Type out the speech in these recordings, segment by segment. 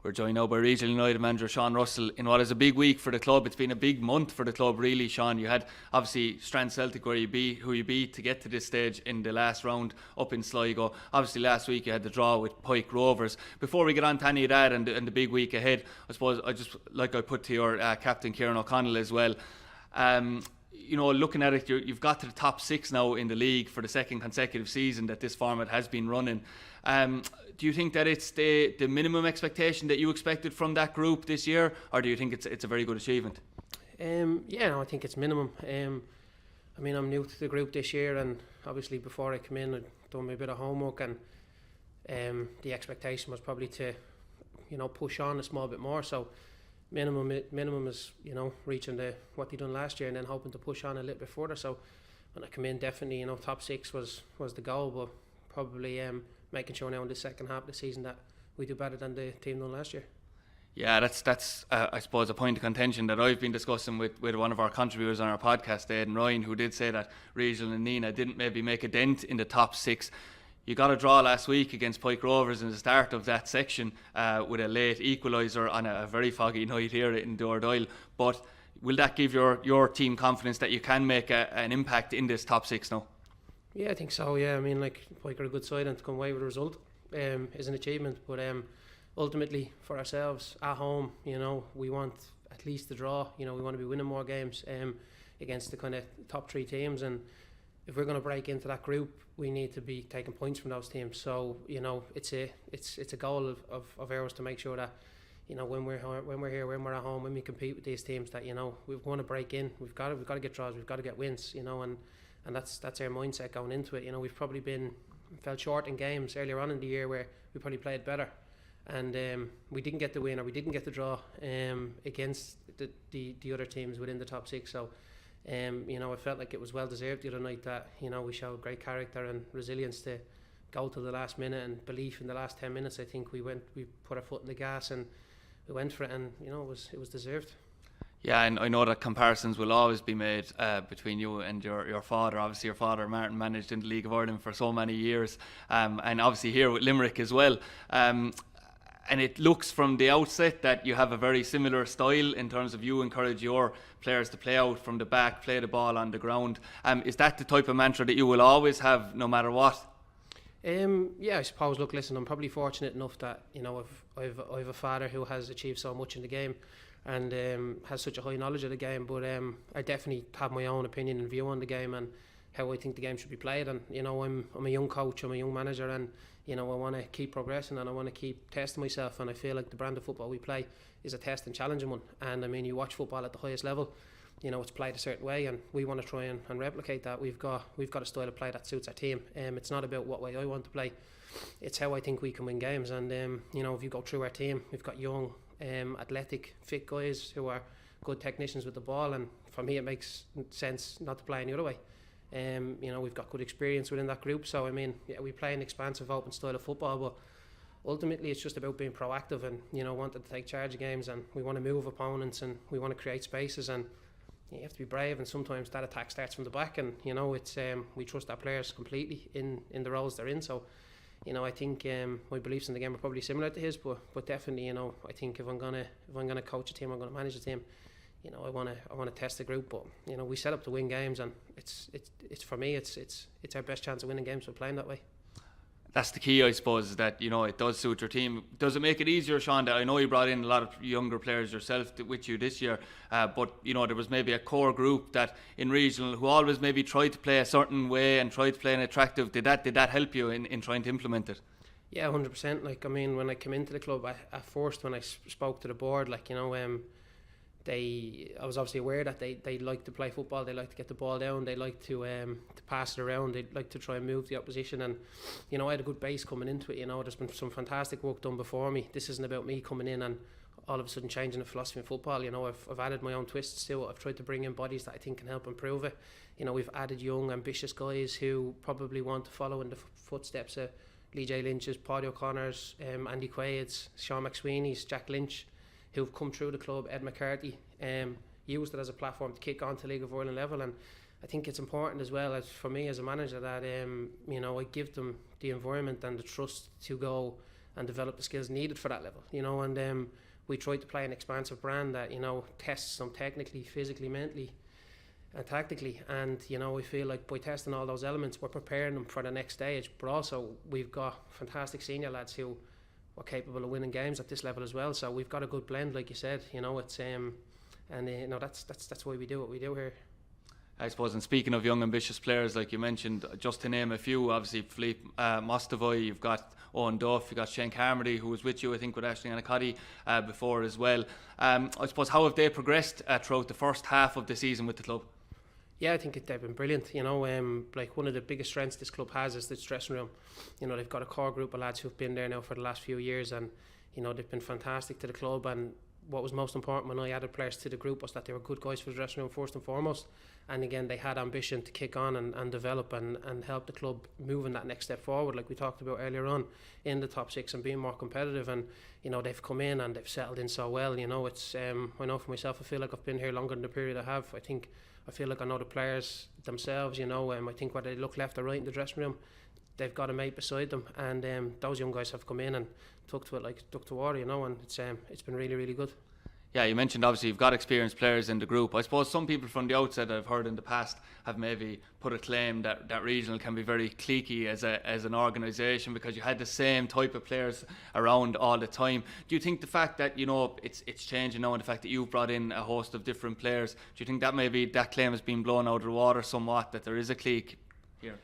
We're joined now by Regional United manager Sean Russell in what is a big week for the club. It's been a big month for the club, really, Sean. You had obviously Strand Celtic, who you beat to get to this stage in the last round up in Sligo. Obviously last week you had the draw with Pike Rovers. Before we get on to any of that and the big week ahead, I suppose I put to your captain Kieran O'Connell as well. Looking at it, you've got to the top 6 now in the league for the second consecutive season that this format has been running. Do you think that it's the minimum expectation that you expected from that group this year, or do you think it's a very good achievement? I think it's minimum. I'm new to the group this year, and obviously before I come in I'd done a bit of homework, and the expectation was probably to push on a small bit more. So minimum is reaching what they done last year, and then hoping to push on a little bit further. So when I come in, definitely top 6 was the goal, but probably making sure now in the second half of the season that we do better than the team done last year. Yeah, that's I suppose a point of contention that I've been discussing with one of our contributors on our podcast, Aidan Ryan, who did say that Regional and Nina didn't maybe make a dent in the top 6. You got a draw last week against Pike Rovers in the start of that section with a late equaliser on a very foggy night here in Dooradoyle. But will that give your team confidence that you can make an impact in this top 6 now? Yeah, I think so. Yeah, Pike are a good side, and to come away with a result is an achievement. But ultimately, for ourselves at home, we want at least the draw. We want to be winning more games against the kind of top 3 teams, and if we're going to break into that group, we need to be taking points from those teams. So it's a goal of ours to make sure that when we're here, when we're at home, when we compete with these teams, that we want to break in. We've got to get draws. We've got to get wins. And that's our mindset going into it. We've probably fell short in games earlier on in the year where we probably played better, and we didn't get the win, or we didn't get the draw against the other teams within the top 6. So I felt like it was well deserved the other night that we showed great character and resilience to go to the last minute, and belief in the last 10 minutes. I think we put our foot in the gas and we went for it, and it was deserved. Yeah, and I know that comparisons will always be made between you and your father. Obviously, your father, Martin, managed in the League of Ireland for so many years, and obviously here with Limerick as well. And it looks from the outset that you have a very similar style in terms of you encourage your players to play out from the back, play the ball on the ground. Is that the type of mantra that you will always have no matter what? Yeah, I suppose. Look, listen, I'm probably fortunate enough that I've a father who has achieved so much in the game, and has such a high knowledge of the game, but I definitely have my own opinion and view on the game and how I think the game should be played. And I'm a young coach, I'm a young manager, and I want to keep progressing, and I want to keep testing myself, and I feel like the brand of football we play is a test and challenging one. And you watch football at the highest level, it's played a certain way, and we want to try and replicate that. We've got a style of play that suits our team. It's not about what way I want to play, it's how I think we can win games. And if you go through our team, we've got young, athletic, fit guys who are good technicians with the ball, and for me it makes sense not to play any other way. We've got good experience within that group, so we play an expansive, open style of football, but ultimately it's just about being proactive and wanting to take charge of games, and we want to move opponents, and we want to create spaces, and you have to be brave, and sometimes that attack starts from the back, and it's we trust our players completely in the roles they're in. So I think my beliefs in the game are probably similar to his, but definitely I think if I'm gonna coach a team, I'm gonna manage a team, I want to test the group. But we set up to win games, and it's for me it's our best chance of winning games by playing that way. That's the key, I suppose, is that it does suit your team. Does it make it easier, Sean, that I know you brought in a lot of younger players yourself with you this year, but there was maybe a core group that in regional who always maybe tried to play a certain way and tried to play an attractive. Did that help you in trying to implement it? Yeah, 100%. When I came into the club, at first when I spoke to the board, I was obviously aware that they like to play football, they like to get the ball down, they like to pass it around, they like to try and move the opposition, and I had a good base coming into it. There's been some fantastic work done before me. This isn't about me coming in and all of a sudden changing the philosophy of football. I've added my own twists to it. I've tried to bring in bodies that I think can help improve it. We've added young, ambitious guys who probably want to follow in the footsteps of Lee J. Lynch's, Paddy O'Connor's, Andy Quaid's, Sean McSweeney's, Jack Lynch, who've come through the club. Ed McCarthy used it as a platform to kick on to League of Ireland level, and I think it's important as well as for me as a manager that I give them the environment and the trust to go and develop the skills needed for that level, you know. And we tried to play an expansive brand that, you know, tests them technically, physically, mentally and tactically. And, you know, we feel like by testing all those elements, we're preparing them for the next stage. But also we've got fantastic senior lads who are capable of winning games at this level as well. So we've got a good blend, like you said, you know. It's you know, that's why we do what we do here. I suppose, and speaking of young ambitious players, like you mentioned, just to name a few, obviously Philippe Mostovoy, you've got Owen Duff, you've got Shane Carmody, who was with you, I think, with Ashley Anacotty before as well. I suppose, how have they progressed throughout the first half of the season with the club? Yeah, I think they've been brilliant. You know, like one of the biggest strengths this club has is its dressing room. You know, they've got a core group of lads who've been there now for the last few years, and, you know, they've been fantastic to the club. And what was most important when I added players to the group was that they were good guys for the dressing room first and foremost. And again, they had ambition to kick on and develop and help the club move in that next step forward, like we talked about earlier on, in the top six and being more competitive. And, you know, they've come in and they've settled in so well. You know, it's I know for myself, I feel like I've been here longer than the period I have. I feel like I know the players themselves, you know. I think whether they look left or right in the dressing room, they've got a mate beside them, and those young guys have come in and took to it like duck to water, you know. And it's been really, really good. Yeah, you mentioned obviously you've got experienced players in the group. I suppose some people from the outset I've heard in the past have maybe put a claim that regional can be very cliquey as an organisation because you had the same type of players around all the time. Do you think the fact that, you know, it's changing now, and the fact that you've brought in a host of different players, do you think that maybe that claim has been blown out of the water somewhat, that there is a clique here?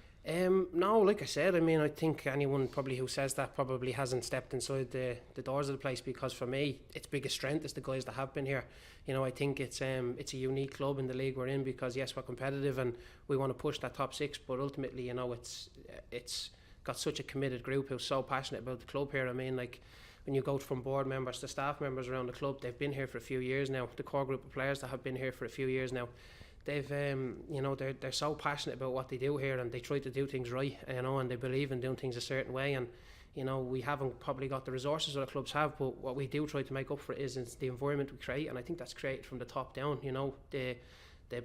No, like I said, I mean, I think anyone probably who says that probably hasn't stepped inside the doors of the place, because for me, its biggest strength is the guys that have been here. You know, I think it's a unique club in the league we're in, because yes, we're competitive and we want to push that top six, but ultimately, you know, it's got such a committed group who's so passionate about the club here. I mean, like, when you go from board members to staff members around the club, they've been here for a few years now. The core group of players that have been here for a few years now, they've you know, they're so passionate about what they do here, and they try to do things right, you know, and they believe in doing things a certain way. And, you know, we haven't probably got the resources that the clubs have, but what we do try to make up for it is the environment we create, and I think that's created from the top down. You know, the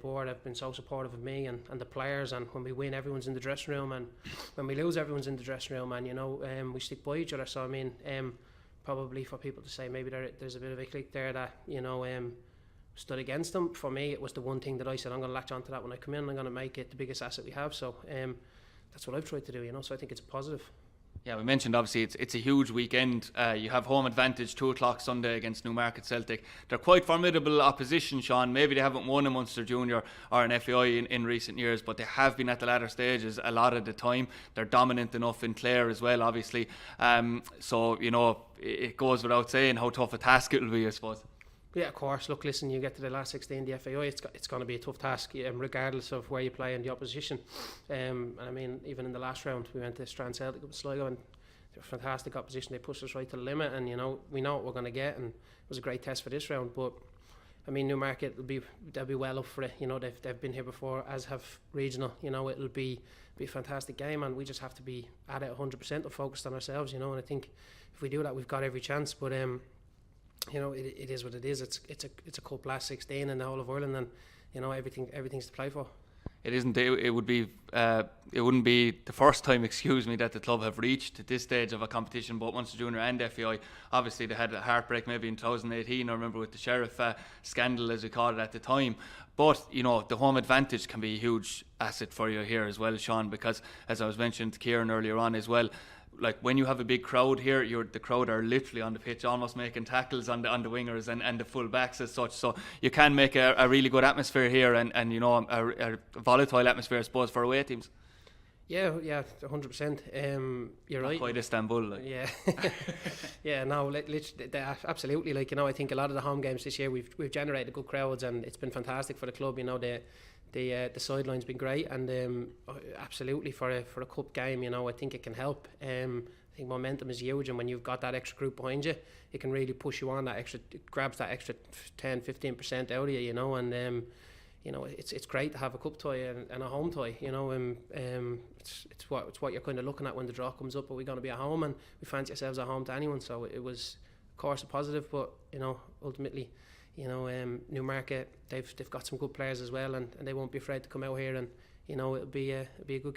board have been so supportive of me and the players, and when we win, everyone's in the dressing room, and when we lose, everyone's in the dressing room, and, you know, we stick by each other. So I mean, probably for people to say maybe there's a bit of a clique there that, you know, stood against them, for me it was the one thing that I said, I'm going to latch onto that when I come in, I'm going to make it the biggest asset we have. So that's what I've tried to do, you know, so I think it's positive. Yeah, we mentioned obviously it's a huge weekend. You have home advantage, 2 o'clock Sunday against Newmarket Celtic. They're quite formidable opposition, Sean. Maybe they haven't won a Munster Junior or an FAI in recent years, but they have been at the latter stages a lot of the time. They're dominant enough in Clare as well, obviously. So, you know, it goes without saying how tough a task it will be, I suppose. Yeah, of course. Look, listen, you get to the last 16, the FAI, it's going to be a tough task, regardless of where you play in the opposition. And I mean, even in the last round, we went to Strand Celtic with Sligo, and they're a fantastic opposition. They pushed us right to the limit, and, you know, we know what we're going to get, and it was a great test for this round. But I mean, Newmarket they'll be well up for it. You know, they've been here before, as have regional. You know, it'll be a fantastic game, and we just have to be at it 100% and focused on ourselves. You know, and I think if we do that, we've got every chance. But you know, it is what it is. It's a cup last 16 in the whole of Ireland, and, you know, everything's to play for. It isn't. It would be. It wouldn't be the first time, excuse me, that the club have reached at this stage of a competition, both Munster Junior and FAI. Obviously, they had a heartbreak maybe in 2018. I remember with the Sheriff scandal, as we called it at the time. But, you know, the home advantage can be a huge asset for you here as well, Sean, because, as I was mentioning to Kieran earlier on as well, like, when you have a big crowd here, the crowd are literally on the pitch, almost making tackles on the wingers and the full backs as such. So you can make a really good atmosphere here, and you know, a volatile atmosphere, I suppose, for away teams. Yeah, 100%. You're right. Quite Istanbul, like. Yeah, yeah. No, literally, absolutely. Like, you know, I think a lot of the home games this year we've generated good crowds, and it's been fantastic for the club. You know, the sideline's been great, and absolutely for a cup game, you know, I think it can help. I think momentum is huge, and when you've got that extra group behind you, it can really push you on. It grabs that extra 10-15% out of you, you know. And you know, it's great to have a cup tie and a home tie, you know. It's what you're kind of looking at when the draw comes up. Are we going to be at home? And we fancy ourselves at home to anyone, so it was, of course, a positive. But, you know, ultimately, you know, Newmarket, they've got some good players as well, and they won't be afraid to come out here, and, you know, it'll be a good